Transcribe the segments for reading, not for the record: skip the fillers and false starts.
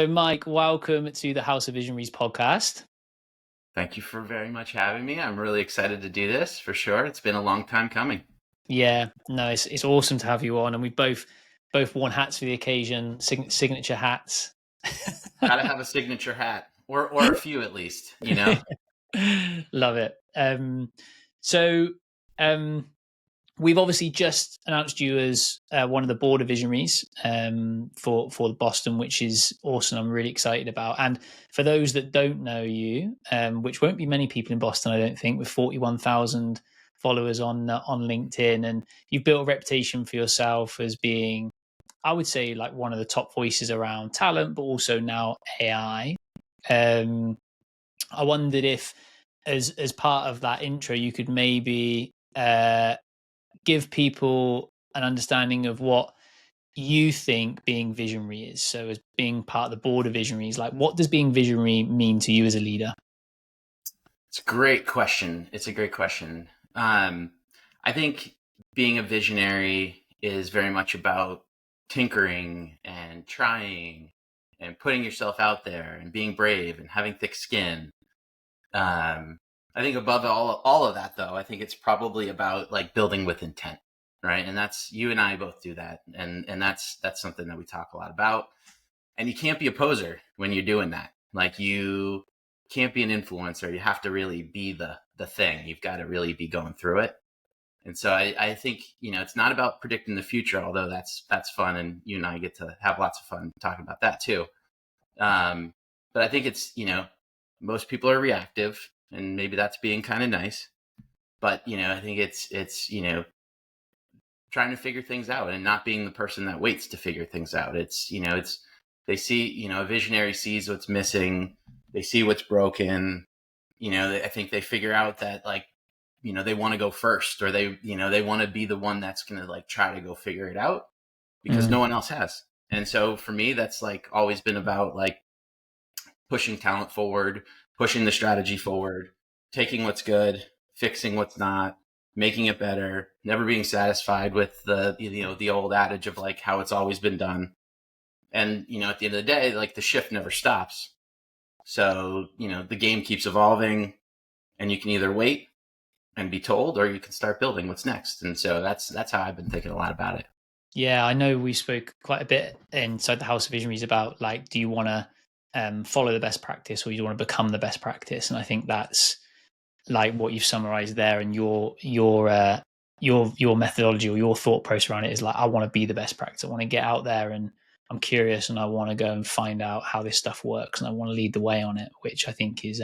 So, Mike, welcome to the House of Visionaries podcast. Thank you for very much having me. I'm really excited to do this for sure. It's been a long time coming. Yeah, no, it's awesome to have you on, and we both worn hats for the occasion, signature hats. Gotta have a signature hat, or a few at least, you know? Love it. So, um, we've obviously just announced you as one of the Board of Visionaries for Boston, which is awesome. I'm really excited about. And for those that don't know you, which won't be many people in Boston, I don't think, with 41,000 followers on LinkedIn, and you've built a reputation for yourself as being, I would say, like one of the top voices around talent, but also now AI. I wondered if, as part of that intro, you could maybe give people an understanding of what you think being visionary is. So, as being part of the Board of Visionaries, like, what does being visionary mean to you as a leader? It's a great question. It's a great question. I think being a visionary is very much about tinkering and trying and putting yourself out there and being brave and having thick skin. I think above all of that, though, I think it's probably about like building with intent, right? And that's, you and I both do that, and that's something that we talk a lot about. And you can't be a poser when you're doing that. Like, you can't be an influencer. You have to really be the thing. You've got to really be going through it. And so I think, it's not about predicting the future, although that's fun, and you and I get to have lots of fun talking about that too. But I think it's, most people are reactive, and maybe that's being kind of nice. But, I think it's trying to figure things out and not being the person that waits to figure things out. It's, they see, a visionary sees what's missing. They see what's broken. I think they figure out that, like, they want to go first, or they want to be the one that's going to like try to go figure it out because no one else has. And so for me, that's like always been about like pushing talent forward, pushing the strategy forward, taking what's good, fixing what's not, making it better, never being satisfied with the old adage of like how it's always been done. And, at the end of the day, like, the shift never stops. So, the game keeps evolving, and you can either wait and be told, or you can start building what's next. And so that's how I've been thinking a lot about it. Yeah, I know we spoke quite a bit inside the House of Visionaries about, like, do you want to follow the best practice, or you want to become the best practice? And I think that's like what you've summarized there, and your methodology or your thought process around it is like, I want to be the best practice. I want to get out there, and I'm curious, and I want to go and find out how this stuff works, and I want to lead the way on it, which I think is,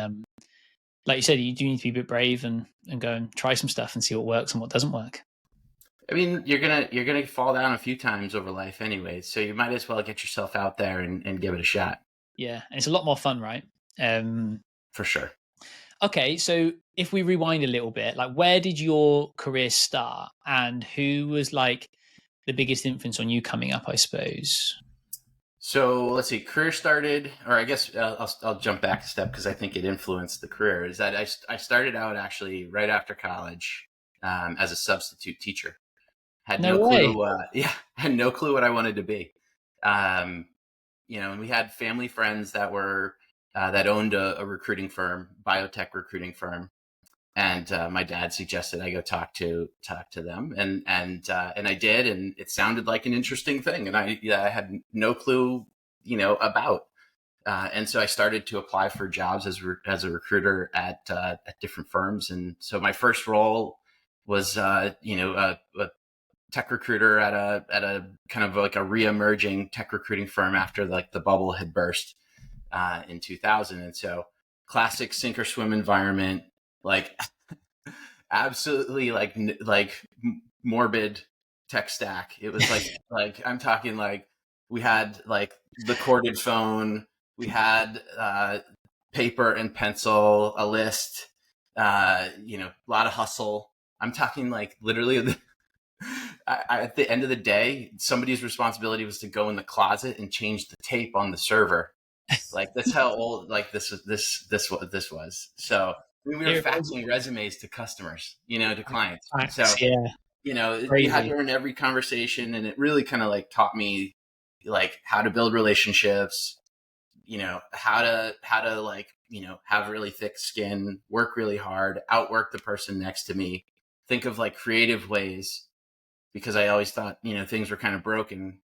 like you said, you do need to be a bit brave and go and try some stuff and see what works and what doesn't work. I mean, you're gonna fall down a few times over life anyways, so you might as well get yourself out there and give it a shot. Yeah, and it's a lot more fun, right? For sure. Okay, so if we rewind a little bit, like, where did your career start, and who was like the biggest influence on you coming up, I suppose? So let's see, career started, or I guess I'll jump back a step because I think it influenced the career. Is that I started out actually right after college as a substitute teacher. Had No no way. clue. Had no clue what I wanted to be. And we had family friends that were that owned a recruiting firm, biotech recruiting firm, and my dad suggested I go talk to them, and I did, and it sounded like an interesting thing, and I had no clue, about. And so I started to apply for jobs as a recruiter at different firms, and so my first role was a tech recruiter at a kind of like a re-emerging tech recruiting firm after like the bubble had burst in 2000. And so classic sink or swim environment, like absolutely like morbid tech stack. It was like I'm talking like we had like the corded phone, we had paper and pencil, a list, a lot of hustle. I'm talking like literally at the end of the day, somebody's responsibility was to go in the closet and change the tape on the server. Like, that's how old like this was. So we were faxing resumes to customers, to clients. So Yeah, you had crazy. to earn every conversation, and it really kind of like taught me like how to build relationships, how to like, have really thick skin, work really hard, outwork the person next to me, think of like creative ways, because I always thought, things were kind of broken,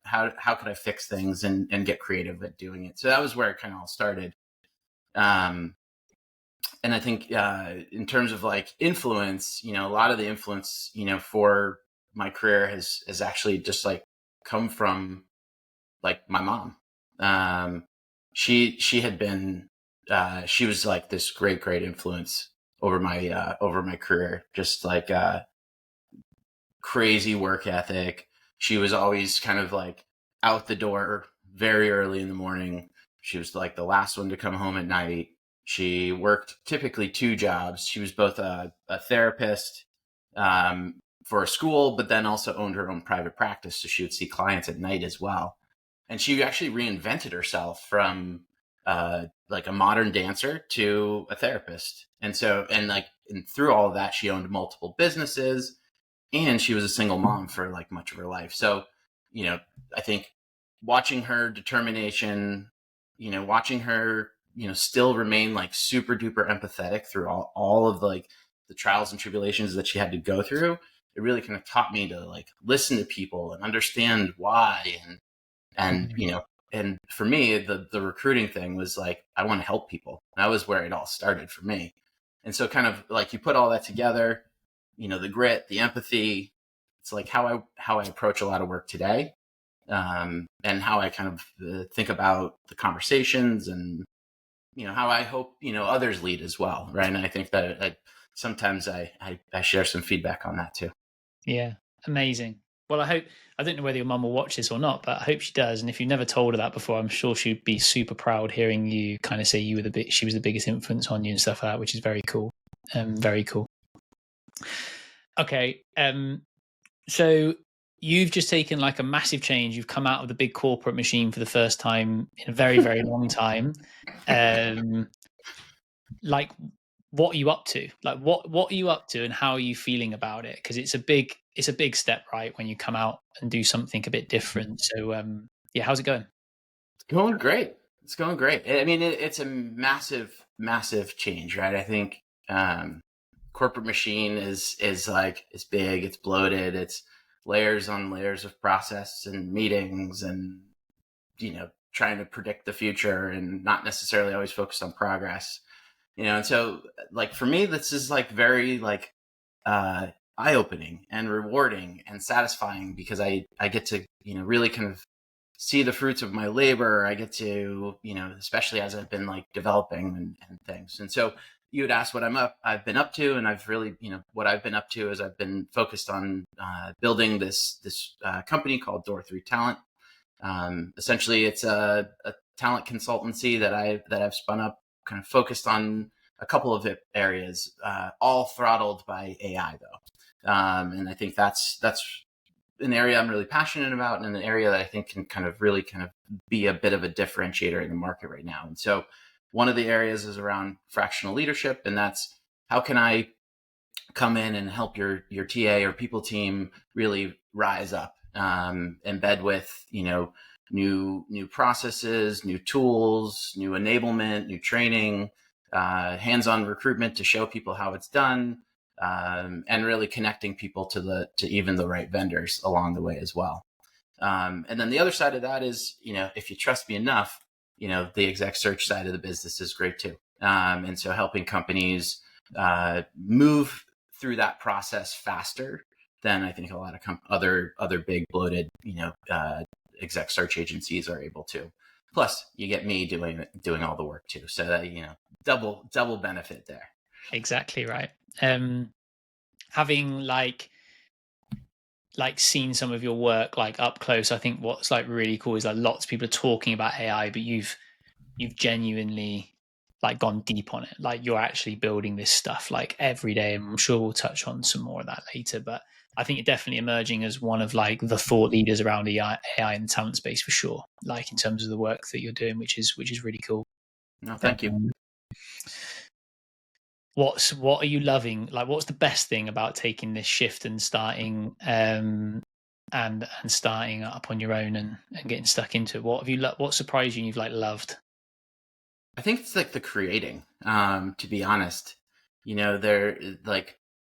how could I fix things and get creative at doing it. So that was where it kind of all started. And I think in terms of like influence, a lot of the influence, for my career has actually just like come from like my mom. She had been she was like this great influence over my career, just like crazy work ethic. She was always kind of like out the door very early in the morning. She was like the last one to come home at night. She worked typically two jobs. She was both a therapist for a school, but then also owned her own private practice. So she would see clients at night as well. And she actually reinvented herself from like a modern dancer to a therapist. And so, and through all of that, she owned multiple businesses, and she was a single mom for like much of her life. So, I think watching her determination, watching her, still remain like super duper empathetic through all of like the trials and tribulations that she had to go through, it really kind of taught me to like listen to people and understand why. And, and for me, the recruiting thing was like, I want to help people. That was where it all started for me. And so kind of like you put all that together, the grit, the empathy, it's like how I approach a lot of work today, and how I kind of think about the conversations, and, how I hope, others lead as well. Right. And I think that sometimes I share some feedback on that too. Yeah. Amazing. Well, I don't know whether your mum will watch this or not, but I hope she does. And if you've never told her that before, I'm sure she'd be super proud hearing you kind of say she was the biggest influence on you and stuff like that, which is very cool. Very cool. Okay. So you've just taken like a massive change. You've come out of the big corporate machine for the first time in a very, very long time. Like, what are you up to? Like, what are you up to, and how are you feeling about it? Because it's a big step, right? When you come out and do something a bit different. So, yeah, how's it going? It's going great. It's going great. I mean, it's a massive change, right? I think corporate machine is like, it's big, it's bloated, it's layers on layers of process and meetings, and trying to predict the future and not necessarily always focused on progress. And so like for me, this is like very like eye-opening and rewarding and satisfying, because I get to really kind of see the fruits of my labor. I get to, especially as I've been like developing and things. And so you would ask what I've been up to, and I've really, what I've been up to is I've been focused on building this company called Door 3 Talent. Essentially, it's a talent consultancy that I've spun up, kind of focused on a couple of areas, all throttled by AI though. And I think that's an area I'm really passionate about, and an area that I think can kind of be a bit of a differentiator in the market right now. And so one of the areas is around fractional leadership, and that's how can I come in and help your TA or people team really rise up, embed with, new processes, new tools, new enablement, new training, hands-on recruitment to show people how it's done, and really connecting people to even the right vendors along the way as well. And then the other side of that is, if you trust me enough, the exec search side of the business is great too. And so helping companies move through that process faster than I think a lot of other big bloated, exec search agencies are able to. Plus, you get me doing all the work too. So that, double benefit there. Exactly right. Having like seen some of your work like up close, I think what's like really cool is like lots of people are talking about AI, but you've genuinely like gone deep on it. Like you're actually building this stuff like every day, and I'm sure we'll touch on some more of that later. But I think you're definitely emerging as one of like the thought leaders around AI in the talent space for sure. Like in terms of the work that you're doing, which is really cool. No, thank you. What are you loving? Like, what's the best thing about taking this shift and starting starting up on your own and getting stuck into it? What have you what surprised you and you've like loved? I think it's like the creating, to be honest.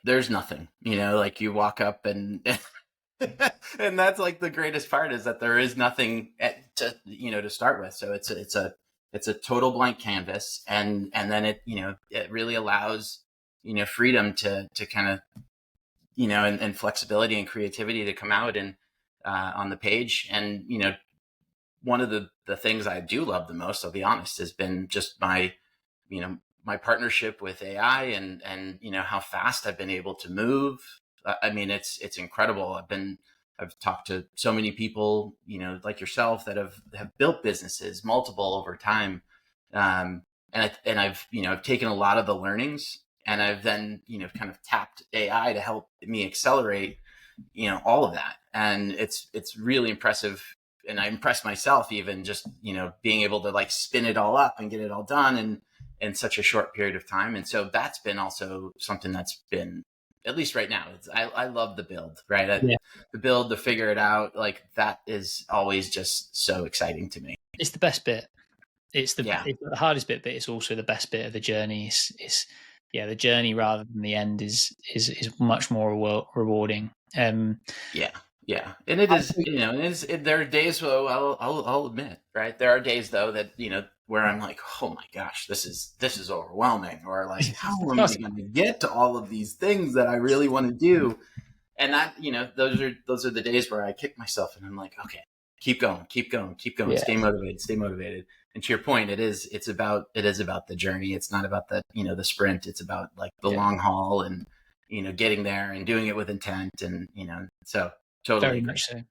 There's nothing, like you walk up and and that's like the greatest part, is that there is nothing to start with. So it's a total blank canvas, and then it really allows freedom to kind of and flexibility and creativity to come out and on the page. And one of the things I do love the most, I'll be honest, has been just my partnership with AI, and how fast I've been able to move. I mean, it's incredible. I've talked to so many people, like yourself, that have built businesses, multiple over time. And I've taken a lot of the learnings, and I've then, kind of tapped AI to help me accelerate, all of that. And it's really impressive. And I impressed myself, even just, being able to like spin it all up and get it all done in such a short period of time. And so that's been also something that's been, at least right now, I love the build, right? Yeah. The build, to figure it out, like that is always just so exciting to me. It's the best bit. It's the Yeah. it's the hardest bit, but it's also the best bit of the journey. It's the journey rather than the end is much more rewarding. Yeah. Yeah. And it is, there are days, though, I'll admit, right? There are days though that, where I'm like, oh my gosh, this is overwhelming, or like, how am I going to get to all of these things that I really want to do? And that, those are the days where I kick myself and I'm like, okay, keep going, Yeah. stay motivated. And to your point, it is about the journey. It's not about the sprint. It's about like the long haul, and, getting there and doing it with intent. And, so totally Very agree. much so.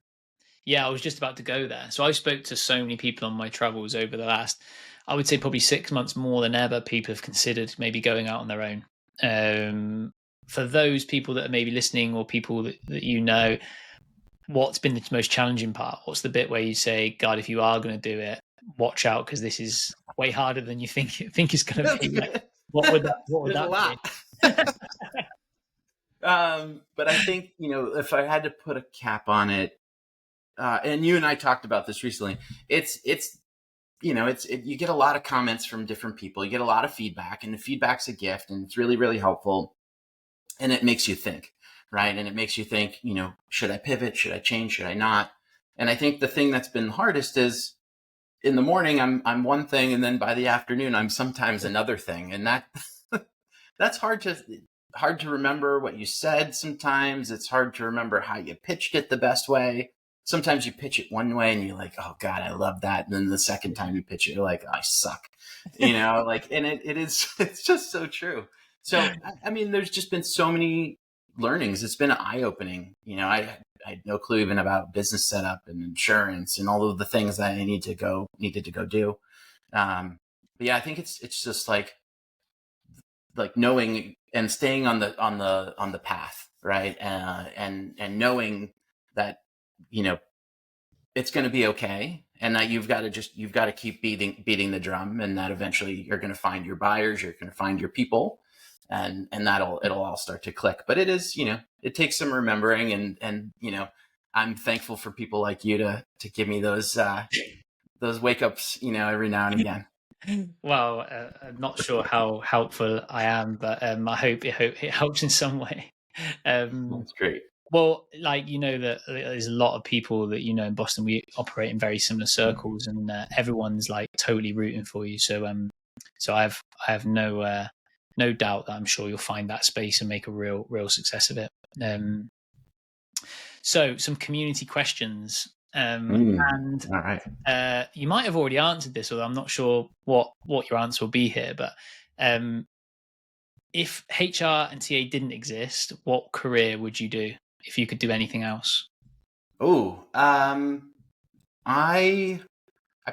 Yeah, I was just about to go there. So I spoke to so many people on my travels over the last, I would say probably 6 months more than ever. People have considered maybe going out on their own. For those people that are maybe listening, or people that what's been the most challenging part? What's the bit where you say, God, if you are going to do it, watch out, because this is way harder than you think it's going to be. Like, what would There's that a lot. But I think, if I had to put a cap on it, and you and I talked about this recently, you get a lot of comments from different people. You get a lot of feedback, and the feedback's a gift, and it's really, really helpful. And it makes you think, right? And it makes you think, should I pivot? Should I change? Should I not? And I think the thing that's been hardest is, in the morning, I'm one thing, and then by the afternoon, I'm sometimes another thing. And that's hard to remember what you said. Sometimes it's hard to remember how you pitched it the best way. Sometimes you pitch it one way and you're like, oh God, I love that. And then the second time you pitch it, you're like, oh, I suck, and it's just so true. So, I mean, there's just been so many learnings. It's been eye-opening. I had no clue even about business setup and insurance and all of the things that I needed to go do. But yeah, I think it's just like knowing and staying on the path, right? And knowing that, it's going to be okay, and that you've got to keep beating the drum, and that eventually you're going to find your buyers, you're going to find your people, and it'll all start to click. But it is, it takes some remembering, and I'm thankful for people like you to give me those wake ups, every now and again. Well, I'm not sure how helpful I am, but I hope it helps in some way. That's great. Well, like, that there's a lot of people that, in Boston, we operate in very similar circles, and everyone's like totally rooting for you. So I have no doubt that I'm sure you'll find that space and make a real success of it. So some community questions. And all right. You might have already answered this, although I'm not sure what your answer will be here. But if HR and TA didn't exist, what career would you do if you could do anything else? Oh, I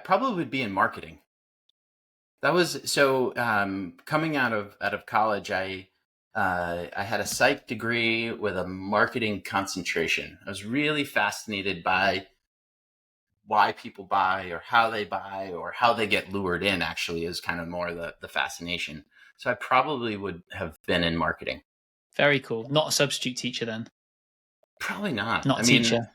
probably would be in marketing. That was so. Coming out of college, I had a psych degree with a marketing concentration. I was really fascinated by why people buy, or how they buy, or how they get lured in. Actually, is kind of more the fascination. So I probably would have been in marketing. Very cool. Not a substitute teacher then? Probably not. Not a teacher.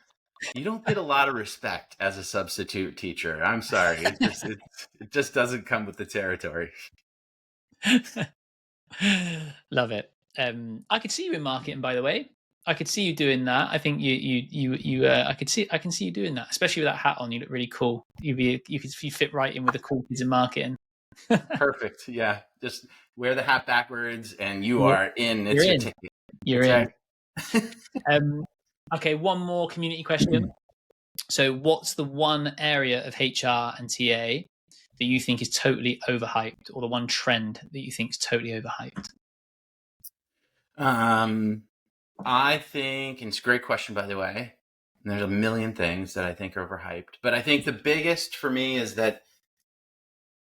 You don't get a lot of respect as a substitute teacher. I'm sorry. It just doesn't come with the territory. Love it. I could see you in marketing, by the way. I could see you doing that. I think I can see you doing that, especially with that hat on. You look really cool. You fit right in with the cool kids in marketing. Perfect. Yeah. Just wear the hat backwards and you You're, are in. It's you're your in. ticket. You're That's in. right. Okay, one more community question. So, what's the one area of HR and TA that you think is totally overhyped, or the one trend that you think is totally overhyped? I think, and it's a great question, by the way. And there's a million things that I think are overhyped, but I think the biggest for me is that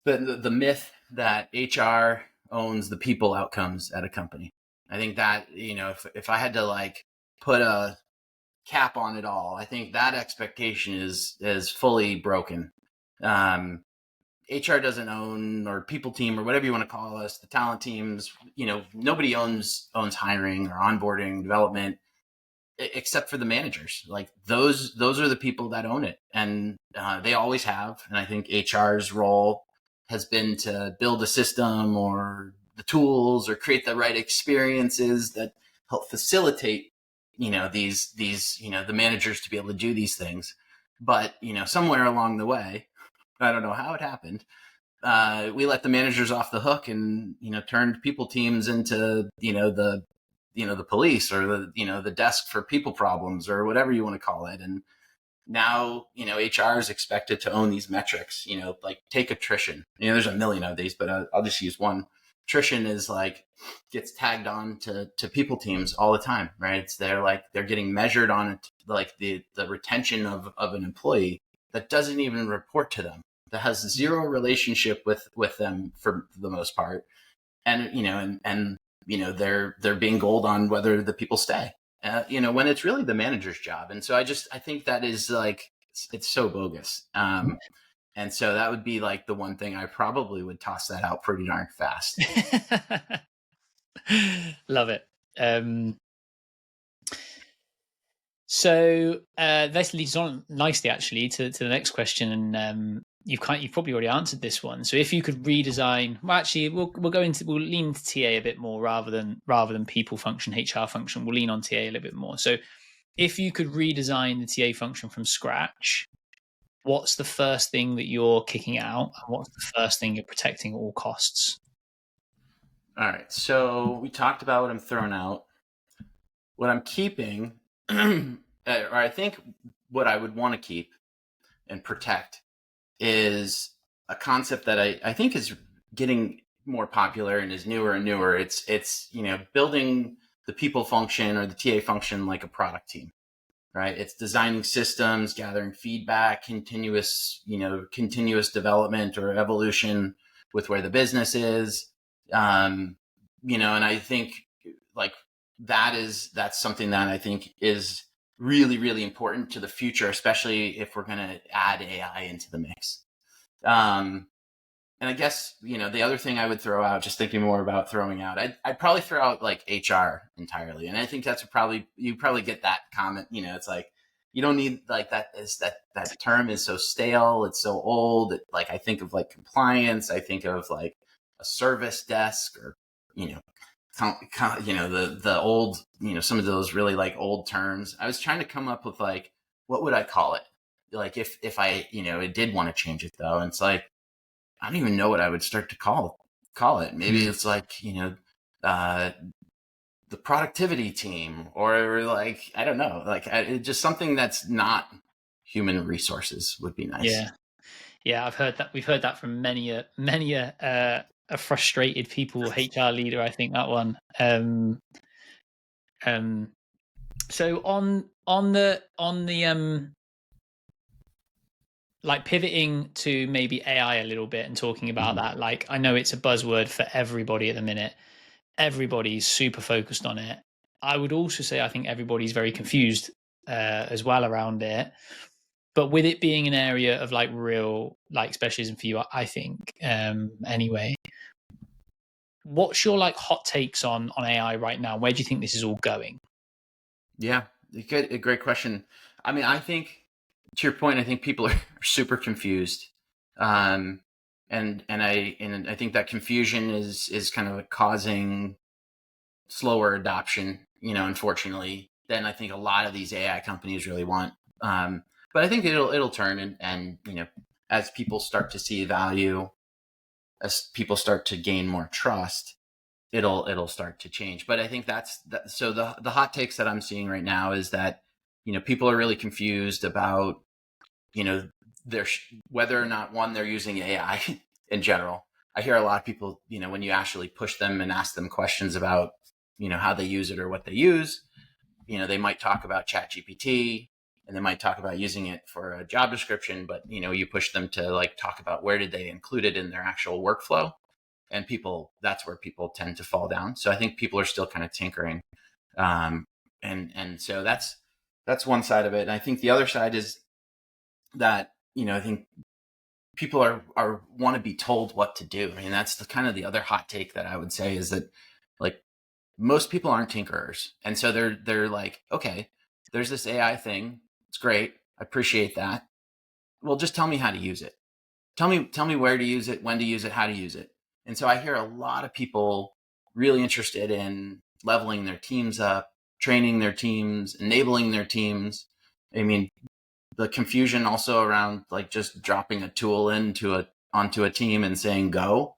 the myth that HR owns the people outcomes at a company. I think that, if I had to like put a cap on it all, I think that expectation is fully broken. HR doesn't own, or people team, or whatever you want to call us, the talent teams, nobody owns hiring or onboarding, development, except for the managers. Like those are the people that own it, and they always have. And I think HR's role has been to build a system or the tools or create the right experiences that help facilitate these the managers to be able to do these things. But somewhere along the way, I don't know how it happened, we let the managers off the hook and turned people teams into the police, or the desk for people problems, or whatever you want to call it. And now HR is expected to own these metrics, like take attrition. There's a million of these, but I'll just use one. Attrition is like gets tagged on to people teams all the time, right? It's they're getting measured on it, like the retention of an employee that doesn't even report to them, that has zero relationship with them for the most part. And they're being gold on whether the people stay, when it's really the manager's job. And so I think that is like, it's so bogus. And so that would be like the one thing I probably would toss that out pretty darn fast. Love it. So this leads on nicely, actually, to the next question, and you've probably already answered this one. So if you could redesign, well, actually, we'll lean into TA a bit more rather than people function, HR function. We'll lean on TA a little bit more. So if you could redesign the TA function from scratch, what's the first thing that you're kicking out, and what's the first thing you're protecting at all costs? All right. So we talked about what I'm throwing out. What I'm keeping, or I think what I would want to keep and protect, is a concept that I think is getting more popular and is newer and newer. It's building the people function or the TA function like a product team, right? It's designing systems, gathering feedback, continuous development or evolution with where the business is. And I think like that's something that I think is really, really important to the future, especially if we're going to add AI into the mix. And I guess, the other thing I would throw out, just thinking more about throwing out, I'd probably throw out like HR entirely. And I think that's you probably get that comment, it's like, you don't need like that term is so stale. It's so old. Like I think of like compliance. I think of like a service desk, or, the old, some of those really like old terms. I was trying to come up with like, what would I call it? Like if I, did want to change it though. And it's like, I don't even know what I would start to call it. Maybe it's like, the productivity team, or like, I don't know, like just something that's not human resources would be nice. Yeah. I've heard that. We've heard that from many a frustrated people HR leader. I think that one. So on the like pivoting to maybe AI a little bit and talking about that, like I know it's a buzzword for everybody at the minute. Everybody's super focused on it. I would also say I think everybody's very confused as well around it. But with it being an area of like real like specialism for you, I think anyway. What's your like hot takes on AI right now? Where do you think this is all going? Yeah, a great question. I mean, I think to your point, I think people are super confused. Um, and I think that confusion is kind of causing slower adoption, unfortunately, than I think a lot of these AI companies really want. But I think it'll turn, and as people start to see value, as people start to gain more trust, it'll start to change. But I think that's that. So the hot takes that I'm seeing right now is that people are really confused about their whether or not, one, they're using AI in general. I hear a lot of people, when you actually push them and ask them questions about how they use it or what they use, they might talk about ChatGPT, and they might talk about using it for a job description, but you push them to like talk about where did they include it in their actual workflow, and that's where people tend to fall down. So I think people are still kind of tinkering, and so that's one side of it. And I think the other side is that I think people are want to be told what to do. I mean, that's the kind of the other hot take that I would say is that, like, most people aren't tinkerers, and so they're like, okay, there's this AI thing, it's great, I appreciate that. Well, just tell me how to use it. Tell me where to use it, when to use it, how to use it. And so I hear a lot of people really interested in leveling their teams up, training their teams, enabling their teams. I mean, the confusion also around like just dropping a tool onto a team and saying go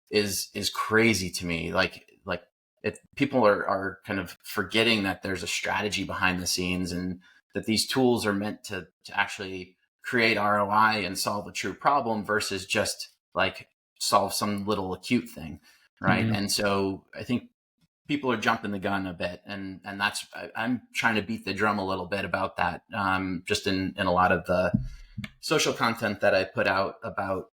is crazy to me. Like people are kind of forgetting that there's a strategy behind the scenes, and that these tools are meant to actually create ROI and solve a true problem versus just like solve some little acute thing, right? Mm. And so I think people are jumping the gun a bit, and that's, I'm trying to beat the drum a little bit about that, just in a lot of the social content that I put out about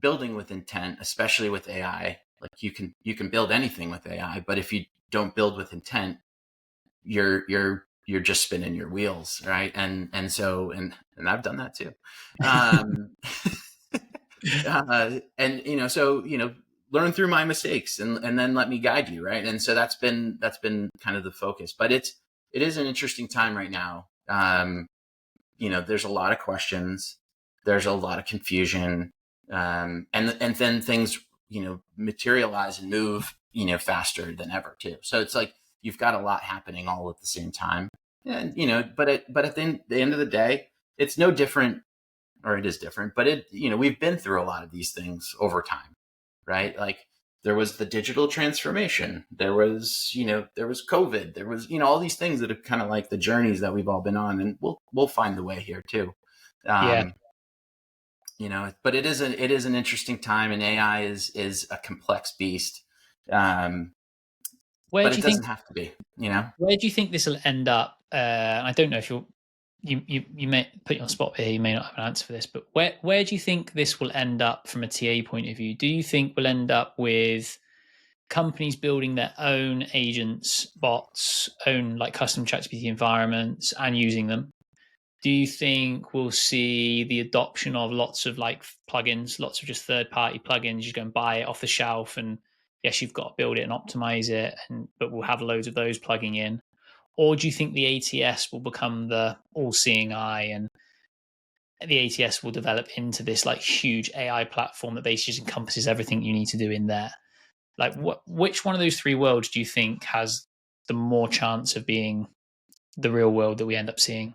building with intent, especially with AI. Like you can build anything with AI, but if you don't build with intent, you're just spinning your wheels, right? And I've done that too. um and so learn through my mistakes, and then let me guide you, right? And so that's been kind of the focus. But it is an interesting time right now. There's a lot of questions, there's a lot of confusion, and then things materialize and move faster than ever too. So it's like you've got a lot happening all at the same time. And but at the end of the day, it's no different, or it is different, but we've been through a lot of these things over time, right? Like there was the digital transformation, there was COVID, there was all these things that are kind of like the journeys that we've all been on, and we'll find the way here too. Yeah. um but it is an interesting time, and AI is a complex beast. Where But do it you think doesn't have to be. where do you think this will end up? I don't know if you may put you on the spot here. You may not have an answer for this, but where do you think this will end up from a TA point of view? Do you think we'll end up with companies building their own agents, bots, own like custom ChatGPT environments and using them? Do you think we'll see the adoption of lots of like plugins, lots of just third-party plugins? You go and buy it off the shelf, and yes, you've got to build it and optimize it, but we'll have loads of those plugging in. Or do you think the ATS will become the all-seeing eye, and the ATS will develop into this like huge AI platform that basically just encompasses everything you need to do in there? Like, which one of those three worlds do you think has the more chance of being the real world that we end up seeing?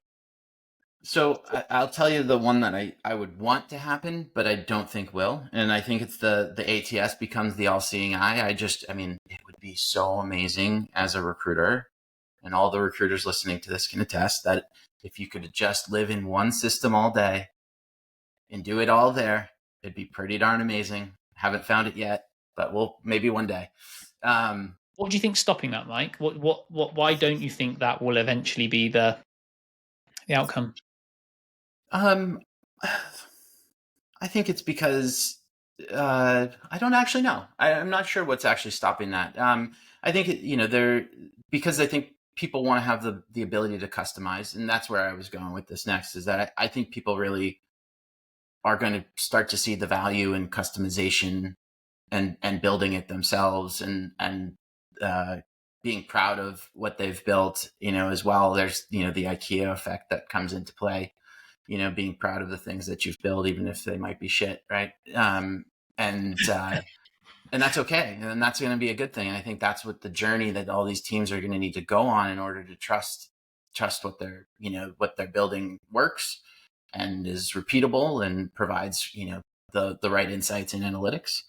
So I'll tell you the one that I would want to happen, but I don't think will. And I think it's the ATS becomes the all-seeing eye. I mean, it would be so amazing as a recruiter, and all the recruiters listening to this can attest that if you could just live in one system all day and do it all there, it'd be pretty darn amazing. Haven't found it yet, but maybe one day. What do you think's stopping that, Mike? Why don't you think that will eventually be the outcome? Um, I think it's because I don't actually know. I'm not sure what's actually stopping that. I think because I think people want to have the ability to customize, and that's where I was going with this next. Is that I think people really are going to start to see the value in customization and building it themselves, and being proud of what they've built, as well. There's, the IKEA effect that comes into play, being proud of the things that you've built, even if they might be shit. Right. And that's okay. And that's going to be a good thing. And I think that's what the journey that all these teams are going to need to go on in order to trust what they're building works and is repeatable and provides, the right insights and analytics.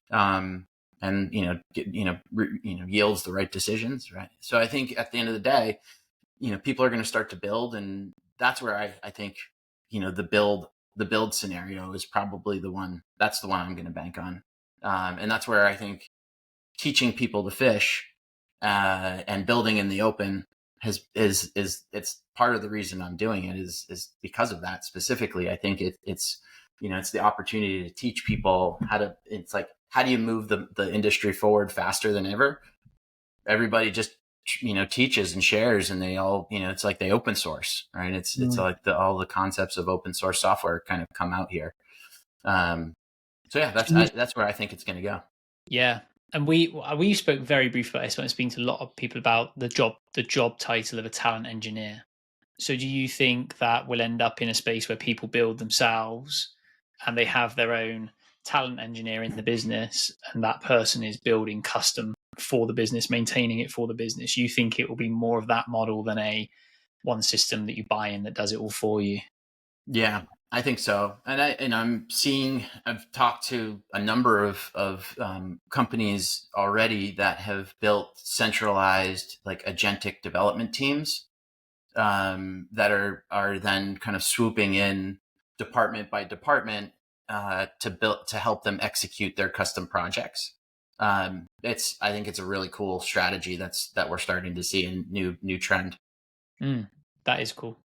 And yields the right decisions, right? So I think at the end of the day, people are going to start to build, and that's where I think the build scenario is probably the one. That's the one I'm going to bank on, and that's where I think teaching people to fish and building in the open is it's part of the reason I'm doing it is because of that specifically. I think it's it's the opportunity to teach people how do you move the industry forward faster than ever? Everybody just, teaches and shares, and they all, it's like they open source, right? It's like all the concepts of open source software kind of come out here. So yeah, that's where I think it's going to go. Yeah. And we spoke very briefly about this when I was speaking to a lot of people about the job title of a talent engineer. So do you think that we'll end up in a space where people build themselves and they have their own talent engineer in the business, and that person is building custom for the business, maintaining it for the business? You think it will be more of that model than a one system that you buy in that does it all for you? Yeah, I think so. And I've talked to a number of companies already that have built centralized, like, agentic development teams that are then kind of swooping in department by department to help them execute their custom projects. I think it's a really cool strategy that we're starting to see, a new trend. That is cool.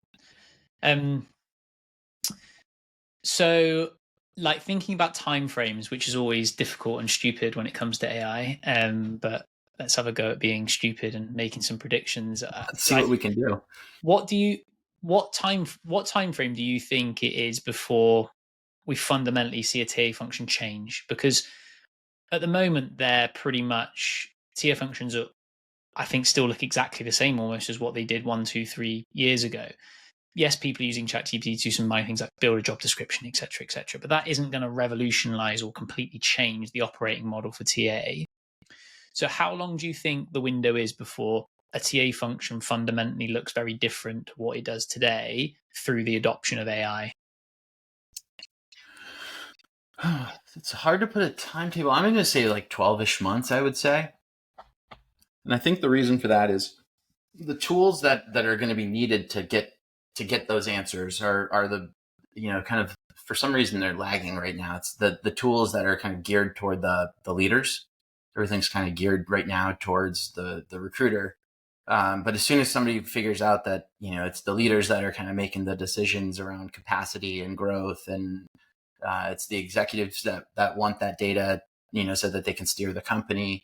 So, like, thinking about timeframes, which is always difficult and stupid when it comes to AI, but let's have a go at being stupid and making some predictions. Let's see what we can do. What time frame do you think it is before we fundamentally see a TA function change? Because at the moment, they're pretty much TA functions are, I think, still look exactly the same almost as what they did 1, 2, 3 years ago. Yes, people are using ChatGPT to do some minor things like build a job description, etc., etc. But that isn't going to revolutionize or completely change the operating model for TA. So how long do you think the window is before a TA function fundamentally looks very different to what it does today through the adoption of AI? It's hard to put a timetable. I'm going to say like 12-ish months, I would say. And I think the reason for that is the tools that are going to be needed to get those answers are the, kind of, for some reason they're lagging right now. It's the tools that are kind of geared toward the leaders. Everything's kind of geared right now towards the recruiter. But as soon as somebody figures out that, it's the leaders that are kind of making the decisions around capacity and growth, and it's the executives that want that data, so that they can steer the company.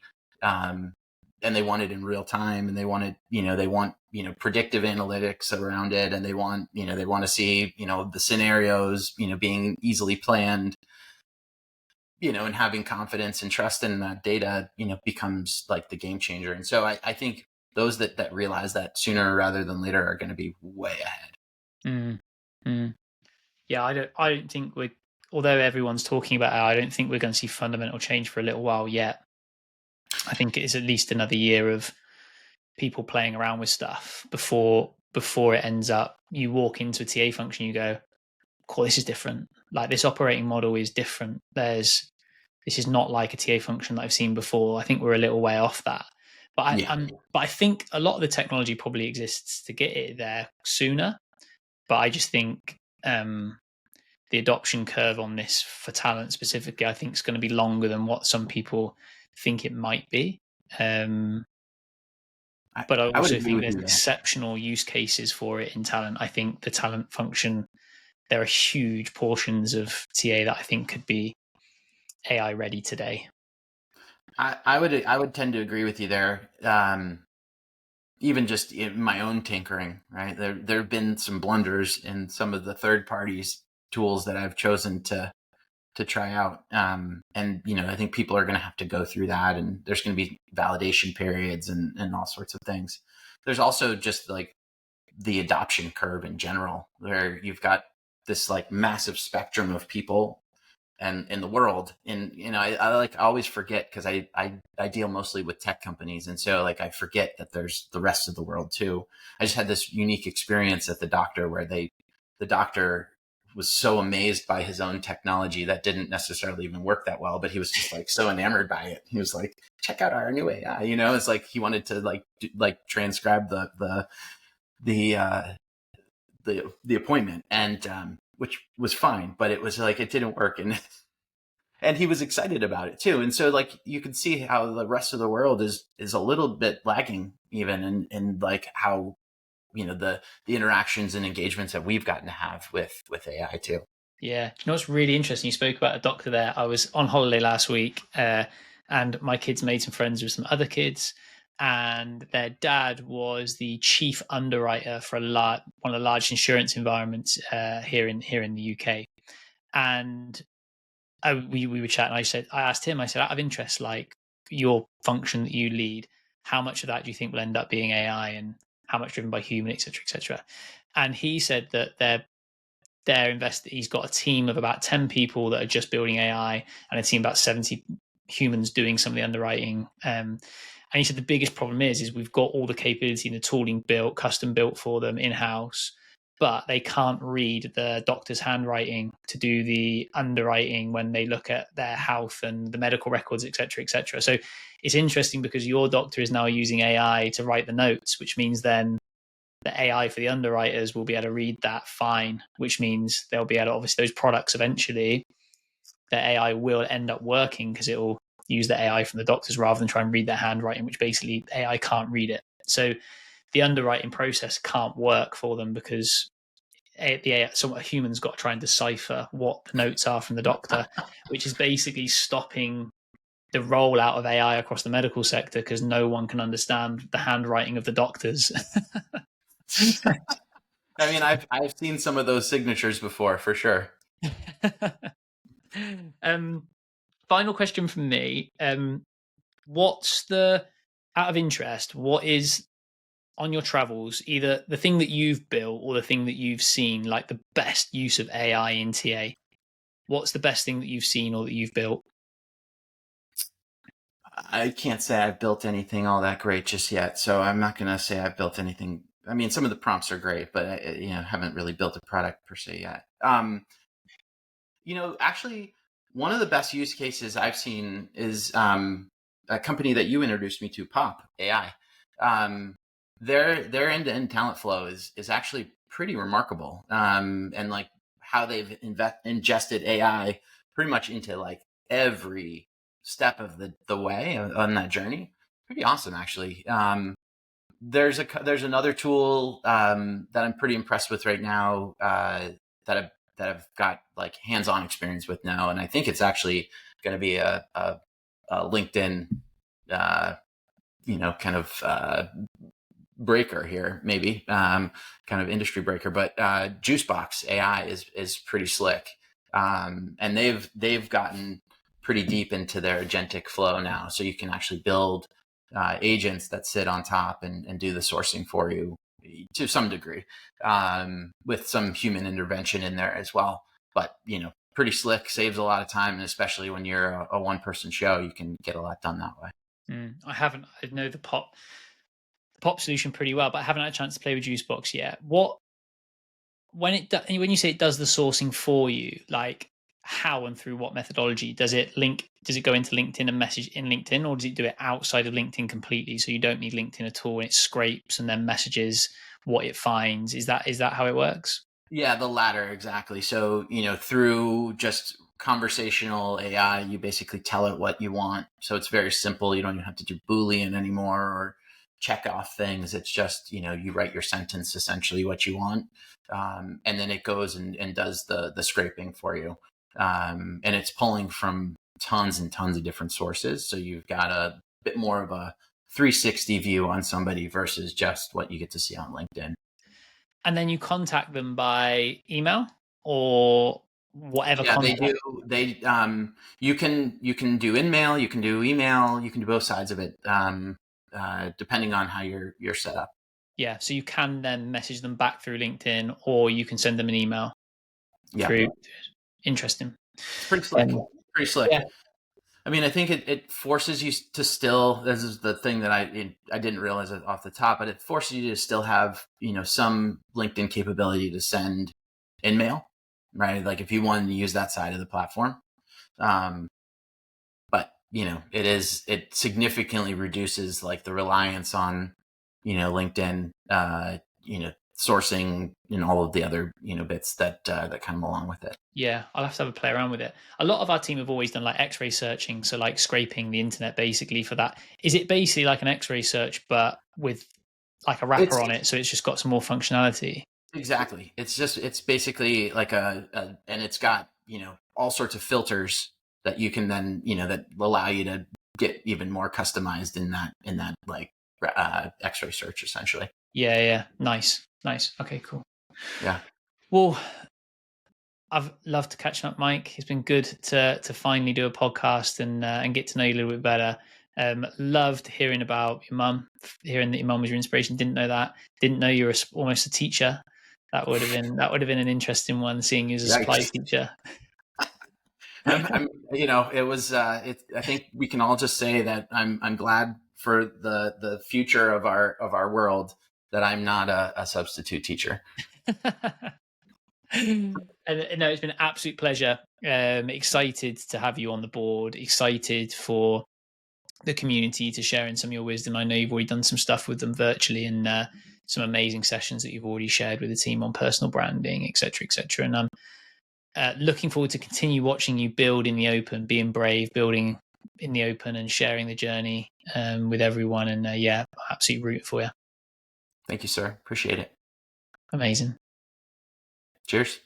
And they want it in real time, and they want it, predictive analytics around it. And they want to see, the scenarios, being easily planned, and having confidence and trust in that data, becomes like the game changer. And so I think those that realize that sooner rather than later are going to be way ahead. Yeah, I don't think although everyone's talking about it, I don't think we're going to see fundamental change for a little while yet. I think it is at least another year of people playing around with stuff before it ends up, you walk into a TA function, you go, cool, this is different. Like, this operating model is different. This is not like a TA function that I've seen before. I think we're a little way off that. But I think a lot of the technology probably exists to get it there sooner. But I just think the adoption curve on this for talent specifically, I think, is going to be longer than what some people think it might be. But I also think there's exceptional use cases for it in talent. I think the talent function, there are huge portions of TA that I think could be AI ready today. I would tend to agree with you there. Even just in my own tinkering, right? There have been some blunders in some of the third parties tools that I've chosen to to try out. And I think people are going to have to go through that, and there's going to be validation periods and all sorts of things. There's also just like the adoption curve in general, where you've got this like massive spectrum of people and in the world. And I always forget, because I deal mostly with tech companies, and so like I forget that there's the rest of the world too. I just had this unique experience at the doctor where the doctor was so amazed by his own technology that didn't necessarily even work that well, but he was just like so enamored by it. He was like, check out our new AI. It's like he wanted to like transcribe the appointment, and which was fine, but it was like it didn't work, and he was excited about it too. And so like you can see how the rest of the world is a little bit lagging even in like how the interactions and engagements that we've gotten to have with AI too. Yeah. What's really interesting, you spoke about a doctor there. I was on holiday last week, and my kids made some friends with some other kids, and their dad was the chief underwriter for one of the large insurance environments here in the UK. And we were chatting. I asked him, out of interest, like your function that you lead, how much of that do you think will end up being AI, and how much driven by human, et cetera, et cetera? And he said that he's got a team of about 10 people that are just building AI, and a team about 70 humans doing some of the underwriting. And he said the biggest problem is we've got all the capability and the tooling built, custom built for them in-house, but they can't read the doctor's handwriting to do the underwriting when they look at their health and the medical records, et cetera, et cetera. So it's interesting because your doctor is now using AI to write the notes, which means then the AI for the underwriters will be able to read that fine, which means they'll be able to, obviously, those products eventually, the AI will end up working because it will use the AI from the doctors rather than try and read their handwriting, which basically AI can't read it. So the underwriting process can't work for them because so a human's got to try and decipher what the notes are from the doctor, which is basically stopping the rollout of AI across the medical sector because no one can understand the handwriting of the doctors. I mean, I've seen some of those signatures before, for sure. Final question from me. What's out of interest, what is on your travels, either the thing that you've built or the thing that you've seen, like the best use of AI in TA? What's the best thing that you've seen or that you've built? I can't say I've built anything all that great just yet, so I'm not going to say I've built anything. I mean, some of the prompts are great, but I haven't really built a product per se yet. Actually, one of the best use cases I've seen is a company that you introduced me to, Pop AI. Their end-to-end talent flow is actually pretty remarkable, and like how they've ingested AI pretty much into like every step of the way on that journey. Pretty awesome, actually. There's another tool that I'm pretty impressed with right now that I've got like hands-on experience with now, and I think it's actually going to be a LinkedIn kind of breaker here, maybe kind of industry breaker. But Juicebox AI is pretty slick, and they've gotten pretty deep into their agentic flow now, so you can actually build agents that sit on top and do the sourcing for you to some degree, with some human intervention in there as well. But pretty slick, saves a lot of time, and especially when you're a one-person show, you can get a lot done that way. I know the Pop solution pretty well, but I haven't had a chance to play with Juicebox yet. When you say it does the sourcing for you, like how and through what methodology? Does it go into LinkedIn and message in LinkedIn, or does it do it outside of LinkedIn completely? So you don't need LinkedIn at all, and it scrapes and then messages what it finds. Is that how it works? Yeah, the latter, exactly. So, through just conversational AI, you basically tell it what you want. So it's very simple. You don't even have to do Boolean anymore or check off things. It's just, you write your sentence, essentially what you want. And then it goes and does the scraping for you. And it's pulling from tons and tons of different sources. So you've got a bit more of a 360 view on somebody versus just what you get to see on LinkedIn. And then you contact them by email, or whatever Yeah, they contact? do. You can do in-mail, you can do email, you can do both sides of it, depending on how you're set up. Yeah, so you can then message them back through LinkedIn, or you can send them an email Yeah, through. Interesting. it's pretty slick. Pretty slick. Yeah, I mean, I think it forces you to still. This is the thing that I didn't realize it off the top, but it forces you to still have some LinkedIn capability to send in mail, right? Like if you wanted to use that side of the platform, but it significantly reduces like the reliance on LinkedIn, sourcing and all of the other bits that come along with it. yeah, I'll have to have a play around with it. A lot of our team have always done like X-ray searching, so like scraping the internet basically for that. Is it basically like an X-ray search, but with like a wrapper It's on it, so it's just got some more functionality? exactly. It's basically like and it's got all sorts of filters that you can then that allow you to get even more customized in that like X-ray search essentially. Yeah, nice. Okay, cool. Yeah. Well, I've loved to catch up, Mike. It's been good to finally do a podcast and get to know you a little bit better. Loved hearing about your mum, hearing that your mum was your inspiration. Didn't know that. Didn't know you were almost a teacher. That would have been an interesting one, seeing you as a supply Yikes. teacher. I'm it was I think we can all just say that I'm glad for the future of our world that I'm not a substitute teacher. And no, it's been an absolute pleasure. Excited to have you on the board. Excited for the community to share in some of your wisdom. I know you've already done some stuff with them virtually, and some amazing sessions that you've already shared with the team on personal branding, etc., etc. And I'm looking forward to continue watching you build in the open, being brave, building in the open, and sharing the journey with everyone. And yeah, absolutely rooting for you. Thank you, sir. Appreciate it. Amazing. Cheers.